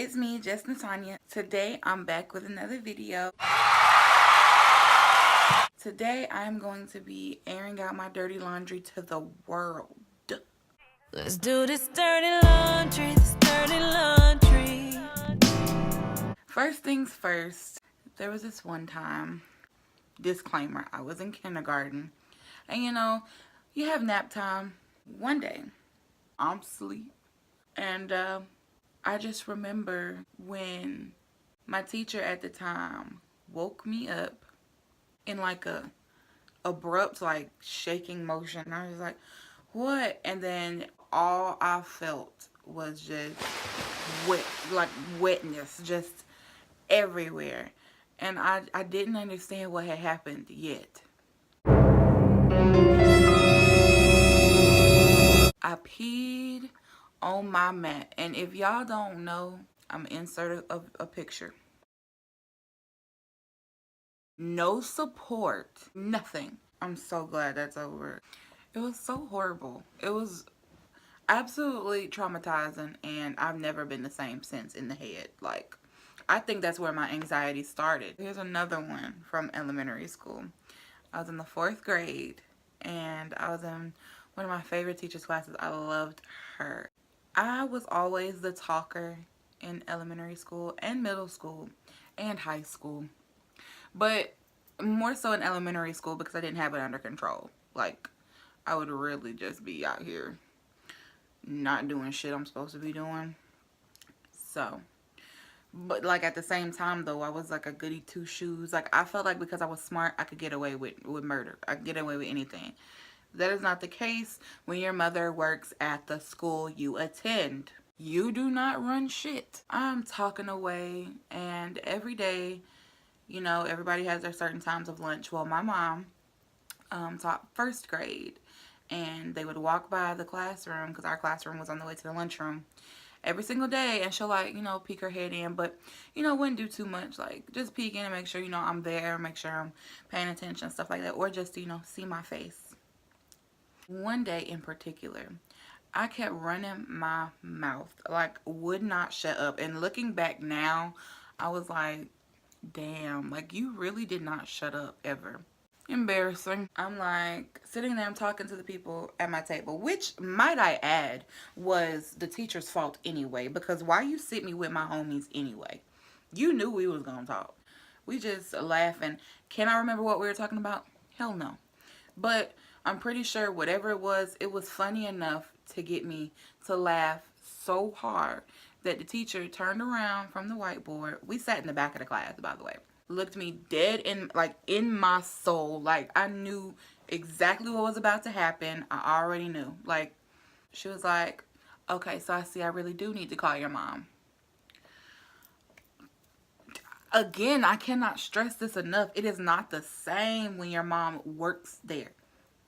it's me, Jess Natanya. Today I'm back with another video. Today I'm going to be airing out my dirty laundry to the world. Let's do this dirty laundry, First things first, there was this one time, disclaimer, I was in kindergarten, and you have nap time. One day, I'm asleep, and I just remember when my teacher at the time woke me up in like a abrupt, like shaking motion. I was like, what? And then all I felt was just wet, like wetness, just everywhere. And I didn't understand what had happened yet. I peed on my mat. And if y'all don't know, I'm insert a picture. No support, nothing. I'm so glad that's over. It was so horrible. It was absolutely traumatizing, and I've never been the same since in the head. Like, I think that's where my anxiety started. Here's another one from elementary school. I was in the 4th grade, and I was in one of my favorite teacher's classes. I loved her. I was always the talker in elementary school and middle school and high school, but more so in elementary school because I didn't have it under control. Like, I would really just be out here not doing shit I'm supposed to be doing. So, but like at the same time though, I was like a goody two shoes. Like, I felt like because I was smart, I could get away with murder. I could get away with anything. That is not the case when your mother works at the school you attend. You do not run shit. I'm talking away, and every day, everybody has their certain times of lunch. Well, my mom taught 1st grade, and they would walk by the classroom because our classroom was on the way to the lunchroom every single day, and she'll like peek her head in, but wouldn't do too much, like just peek in and make sure I'm there, make sure I'm paying attention, stuff like that, or just see my face. One day in particular, I kept running my mouth, like would not shut up, and looking back now, I was like, damn, like you really did not shut up ever. Embarrassing. I'm like sitting there, I'm talking to the people at my table, which, might I add, was the teacher's fault anyway, because why you sit me with my homies anyway? You knew we was gonna talk. We just laughing. Can I remember what we were talking about? Hell no. But I'm pretty sure whatever it was funny enough to get me to laugh so hard that the teacher turned around from the whiteboard. We sat in the back of the class, by the way. Looked me dead in my soul. Like, I knew exactly what was about to happen. I already knew. Like, she was like, okay, so I see I really do need to call your mom. Again, I cannot stress this enough. It is not the same when your mom works there.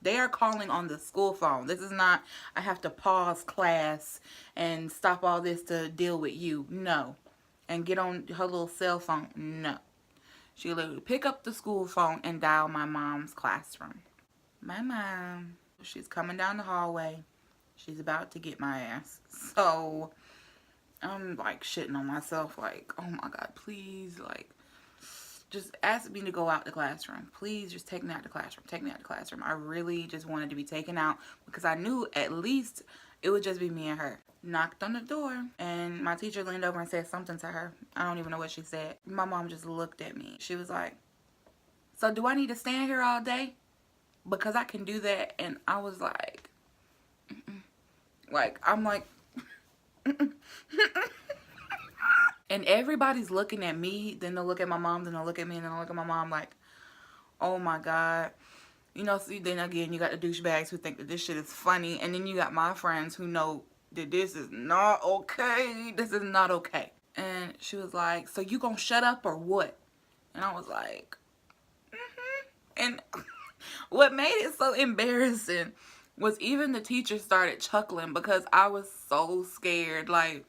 They are calling on the school phone. This is not, I have to pause class and stop all this to deal with you. No. And get on her little cell phone. No. She literally pick up the school phone and dial my mom's classroom. My mom, she's coming down the hallway. She's about to get my ass. So I'm like shitting on myself, like, oh my God, please, like, just ask me to go out the classroom. Please just take me out the classroom. Take me out the classroom. I really just wanted to be taken out because I knew at least it would just be me and her. Knocked on the door, and my teacher leaned over and said something to her. I don't even know what she said. My mom just looked at me. She was like, so do I need to stand here all day? Because I can do that. And I was like, mm-mm. Like, I'm like, and everybody's looking at me, then they'll look at my mom, then they'll look at me, and then they'll look at my mom like, oh my God. See, then again, you got the douchebags who think that this shit is funny, and then you got my friends who know that this is not okay. This is not okay. And she was like, so you gonna shut up or what? And I was like, And what made it so embarrassing was even the teacher started chuckling because I was so scared. Like,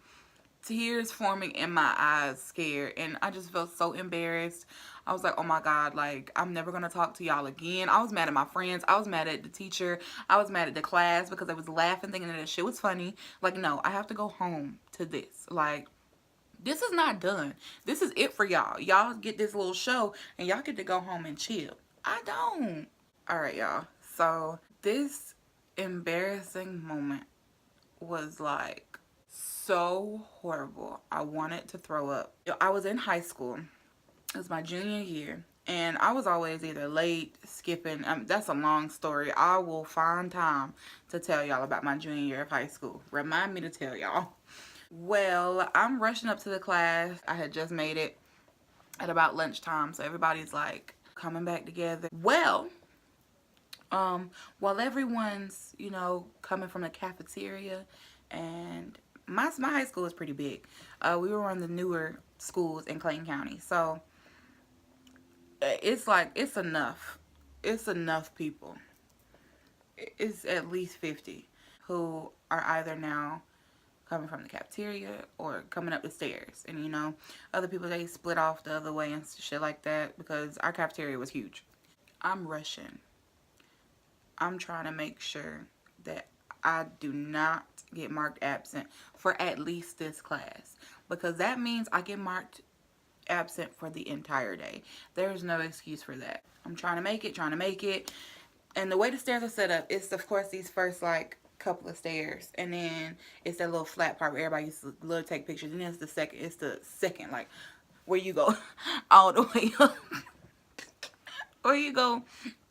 tears forming in my eyes, scared, and I just felt so embarrassed. I was like, oh my God, like, I'm never gonna talk to y'all again. I was mad at my friends. I was mad at the teacher. I was mad at the class because I was laughing, thinking that shit was funny. Like, no, I have to go home to this. Like, This is not done. This is it for y'all. Y'all get this little show and y'all get to go home and chill. I don't. All right, y'all. So this embarrassing moment was like so horrible. I wanted to throw up. I was in high school. It was my junior year. And I was always either late, skipping. That's a long story. I will find time to tell y'all about my junior year of high school. Remind me to tell y'all. Well, I'm rushing up to the class. I had just made it at about lunchtime. So everybody's like coming back together. Well, while everyone's, you know, coming from the cafeteria, and my high school is pretty big. We were one of the newer schools in Clayton County. So it's like, it's enough. It's enough people. It's at least 50 who are either now coming from the cafeteria or coming up the stairs. And, you know, other people, they split off the other way and shit like that because our cafeteria was huge. I'm rushing. I'm trying to make sure that I do not get marked absent for at least this class, because that means I get marked absent for the entire day. There's no excuse for that. I'm trying to make it. And the way the stairs are set up, it's of course these first like couple of stairs, and then it's that little flat part where everybody used to love to take pictures, and then it's the second like where you go all the way up. Where you go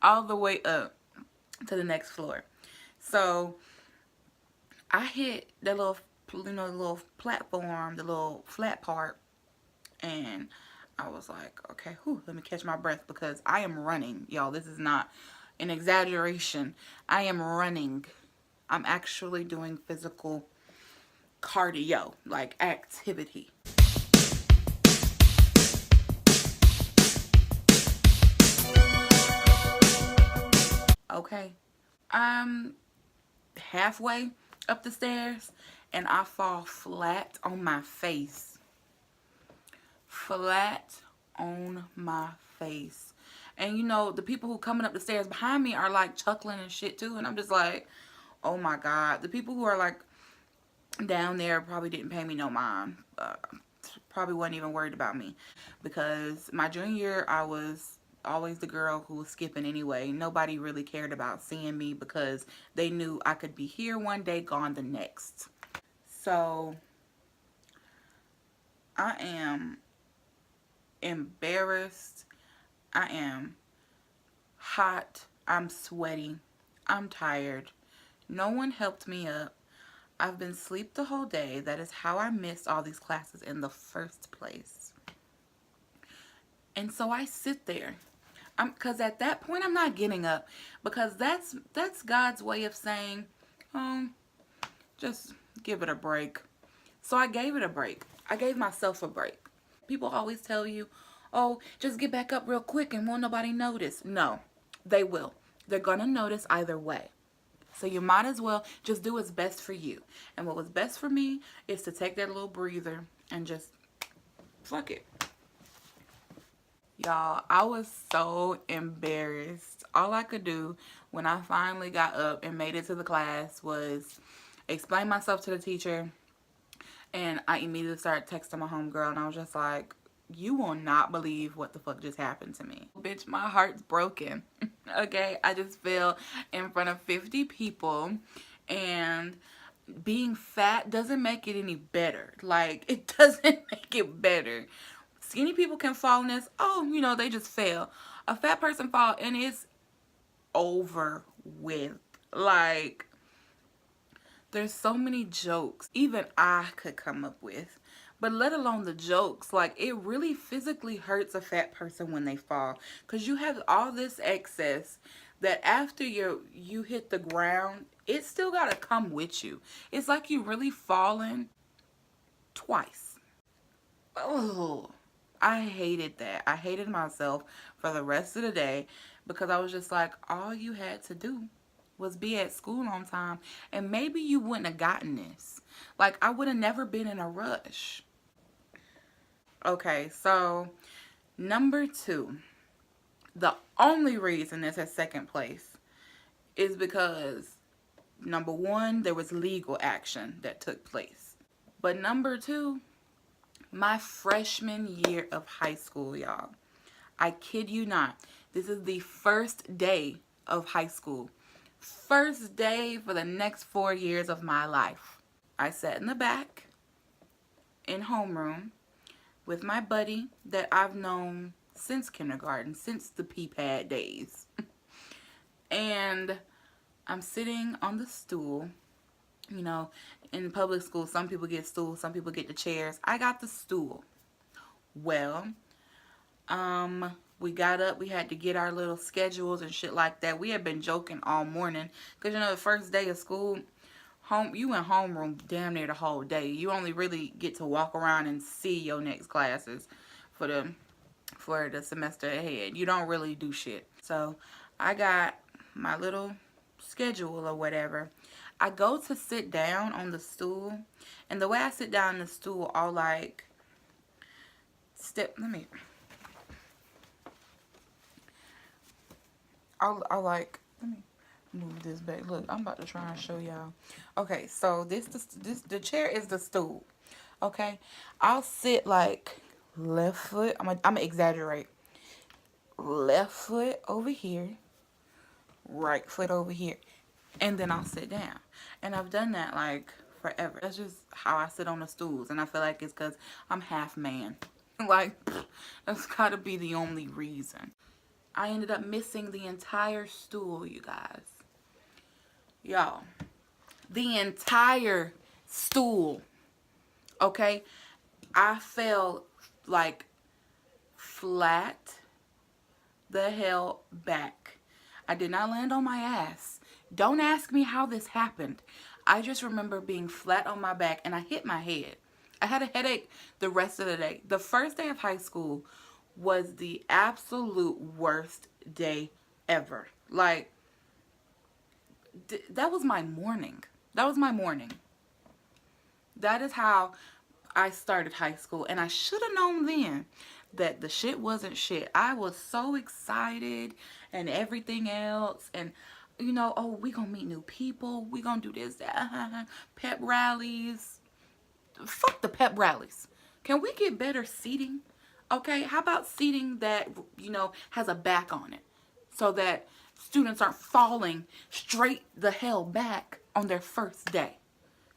all the way up to the next floor. So I hit the little, you know, the little platform, the little flat part, and I was like, okay, let me catch my breath, because I am running, y'all. This is not an exaggeration. I am running. I'm actually doing physical cardio, like activity. Okay, I'm halfway up the stairs and I fall flat on my face. Flat on my face. And you know, the people who coming up the stairs behind me are like chuckling and shit too. And I'm just like, oh my God. The people who are like down there probably didn't pay me no mind. Probably wasn't even worried about me. Because my junior year, I was always the girl who was skipping anyway. Nobody really cared about seeing me because they knew I could be here one day, gone the next. So I am embarrassed. I am hot. I'm sweaty. I'm tired. No one helped me up. I've been asleep the whole day. That is how I missed all these classes in the first place. And so I sit there. Because at that point, I'm not getting up. Because that's God's way of saying, just give it a break. So I gave it a break. I gave myself a break. People always tell you, oh, just get back up real quick and won't nobody notice. No, they will. They're going to notice either way. So you might as well just do what's best for you. And what was best for me is to take that little breather and just fuck it. Y'all, I was so embarrassed. All I could do when I finally got up and made it to the class was explain myself to the teacher. And I immediately started texting my homegirl, and I was just like, you will not believe what the fuck just happened to me. Bitch, my heart's broken. Okay, I just fell in front of 50 people, and being fat doesn't make it any better. Like, it doesn't make it better. Skinny people can fall in this, oh, you know, they just fell. A fat person fall and it's over with. Like, there's so many jokes even I could come up with, but let alone the jokes. Like, it really physically hurts a fat person when they fall, because you have all this excess that after you hit the ground, it still gotta come with you. It's like you really fallen twice. Oh, I hated that. I hated myself for the rest of the day, because I was just like, all you had to do was be at school on time, and maybe you wouldn't have gotten this. Like, I would have never been in a rush. Okay, so number 2, the only reason it's at second place is because number 1, there was legal action that took place. But number 2, My freshman year of high school, y'all. I kid you not. This is the first day of high school. First day for the next 4 years of my life. I sat in the back in homeroom with my buddy that I've known since kindergarten, since the P-pad days. And I'm sitting on the stool. You know, in public school, some people get stools, some people get the chairs. I got the stool. Well, we got up, we had to get our little schedules and shit like that. We had been joking all morning because, you know, the first day of school, you in homeroom damn near the whole day. You only really get to walk around and see your next classes for the semester ahead. You don't really do shit. So I got my little schedule or whatever. I go to sit down on the stool, and the way I sit down on the stool, I'll like let me move this back. Look, I'm about to try and show y'all. Okay, so the chair is the stool. Okay, I'll sit like left foot. I'm gonna exaggerate. Left foot over here, right foot over here, and then I'll sit down. And I've done that like forever. That's just how I sit on the stools, and I feel like it's because I'm half man. Like, that's gotta be the only reason. I ended up missing the entire stool, you guys. Y'all, the entire stool, okay? I fell like flat the hell back. I did not land on my ass. Don't ask me how this happened. I just remember being flat on my back and I hit my head. I had a headache the rest of the day. The first day of high school was the absolute worst day ever. Like, that was my morning. That was my morning. That is how I started high school. And I should have known then that the shit wasn't shit. I was so excited and everything else. And, you know, oh, we gonna meet new people. We gonna do this, that, pep rallies. Fuck the pep rallies. Can we get better seating? Okay, how about seating that, you know, has a back on it so that students aren't falling straight the hell back on their first day?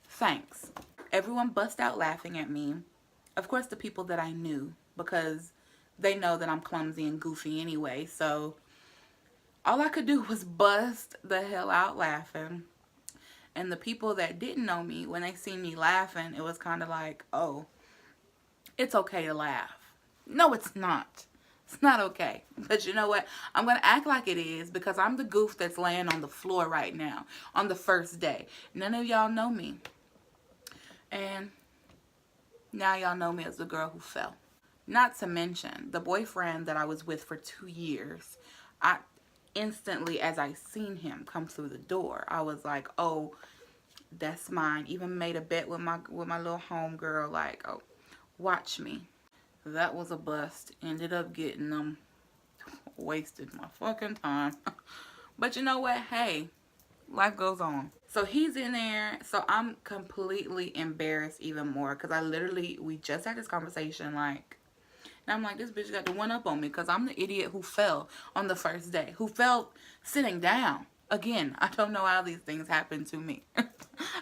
Thanks. Everyone bust out laughing at me. Of course, the people that I knew, because they know that I'm clumsy and goofy anyway. So all I could do was bust the hell out laughing. And the people that didn't know me, when they see me laughing, it was kind of like, oh, it's okay to laugh. No, it's not. It's not okay. But you know what? I'm going to act like it is because I'm the goof that's laying on the floor right now on the first day. None of y'all know me. And now y'all know me as the girl who fell. Not to mention, the boyfriend that I was with for 2 years, I instantly, as I seen him come through the door, I was like, oh, that's mine. Even made a bet with my little homegirl, like, oh, watch me. That was a bust. Ended up getting them. Wasted my fucking time. But you know what? Hey, life goes on. So he's in there. So I'm completely embarrassed even more. Because we just had this conversation. Like, and I'm like, this bitch got the one up on me. Because I'm the idiot who fell on the first day. Who fell sitting down. Again, I don't know how these things happen to me.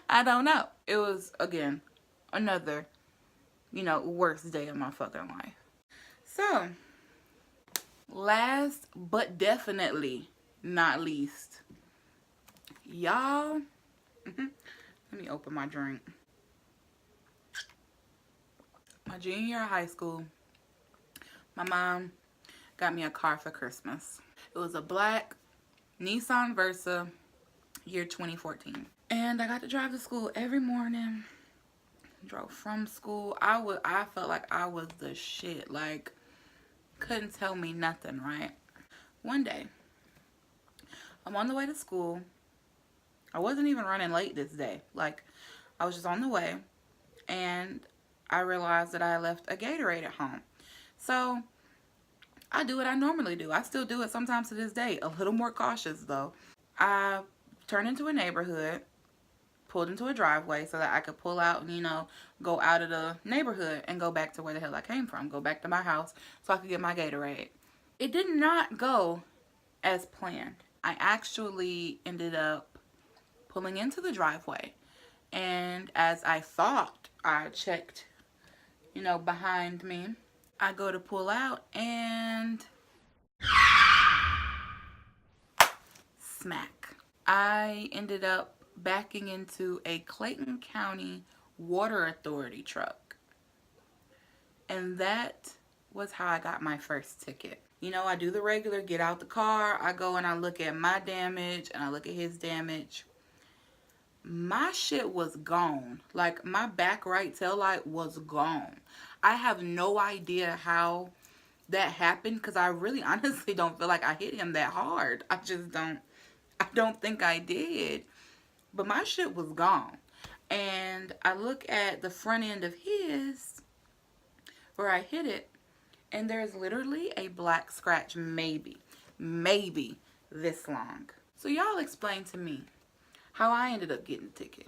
I don't know. It was, again, another, you know, worst day of my fucking life. So, last but definitely not least, y'all, let me open my drink. My junior year of high school, my mom got me a car for Christmas. It was a black Nissan Versa, year 2014. And I got to drive to school every morning. Drove from school. I felt like I was the shit. Like, couldn't tell me nothing, right? One day, I'm on the way to school. I wasn't even running late this day. Like, I was just on the way. And I realized that I left a Gatorade at home. So, I do what I normally do. I still do it sometimes to this day. A little more cautious, though. I turned into a neighborhood, pulled into a driveway so that I could pull out and, you know, go out of the neighborhood and go back to where the hell I came from. Go back to my house so I could get my Gatorade. It did not go as planned. I actually ended up pulling into the driveway. And as I thought, I checked, you know, behind me. I go to pull out and smack. I ended up backing into a Clayton County Water Authority truck. And that was how I got my first ticket. You know, I do the regular, get out the car, I go and I look at my damage and I look at his damage. My shit was gone. Like, my back right tail light was gone. I have no idea how that happened because I really honestly don't feel like I hit him that hard. I don't think I did. But my shit was gone. And I look at the front end of his where I hit it, and there's literally a black scratch, maybe this long. So y'all explain to me how I ended up getting a ticket.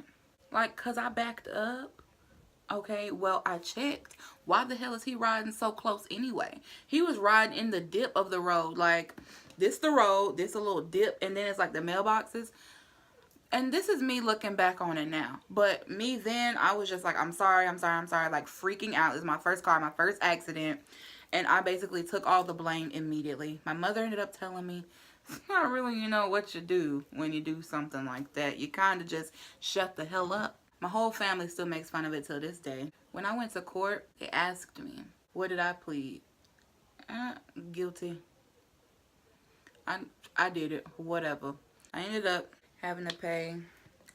Like, cause I backed up. Okay, well, I checked. Why the hell is he riding so close anyway? He was riding in the dip of the road. Like, this the road, this a little dip, and then it's like the mailboxes. And this is me looking back on it now. But me then, I was just like, I'm sorry, like freaking out. This is my first car, my first accident. And I basically took all the blame immediately. My mother ended up telling me, it's not really, you know, what you do when you do something like that. You kind of just shut the hell up. My whole family still makes fun of it till this day. When I went to court, they asked me, what did I plead? Guilty. I did it. Whatever. I ended up having to pay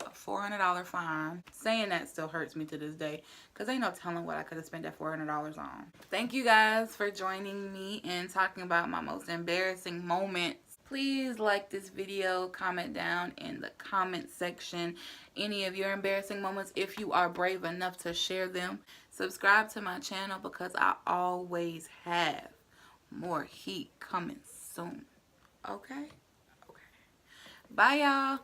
a $400 fine. Saying that still hurts me to this day because ain't no telling what I could have spent that $400 on. Thank you guys for joining me and talking about my most embarrassing moments. Please like this video, comment down in the comment section any of your embarrassing moments if you are brave enough to share them. Subscribe to my channel because I always have more heat coming soon. Okay? Okay. Bye, y'all.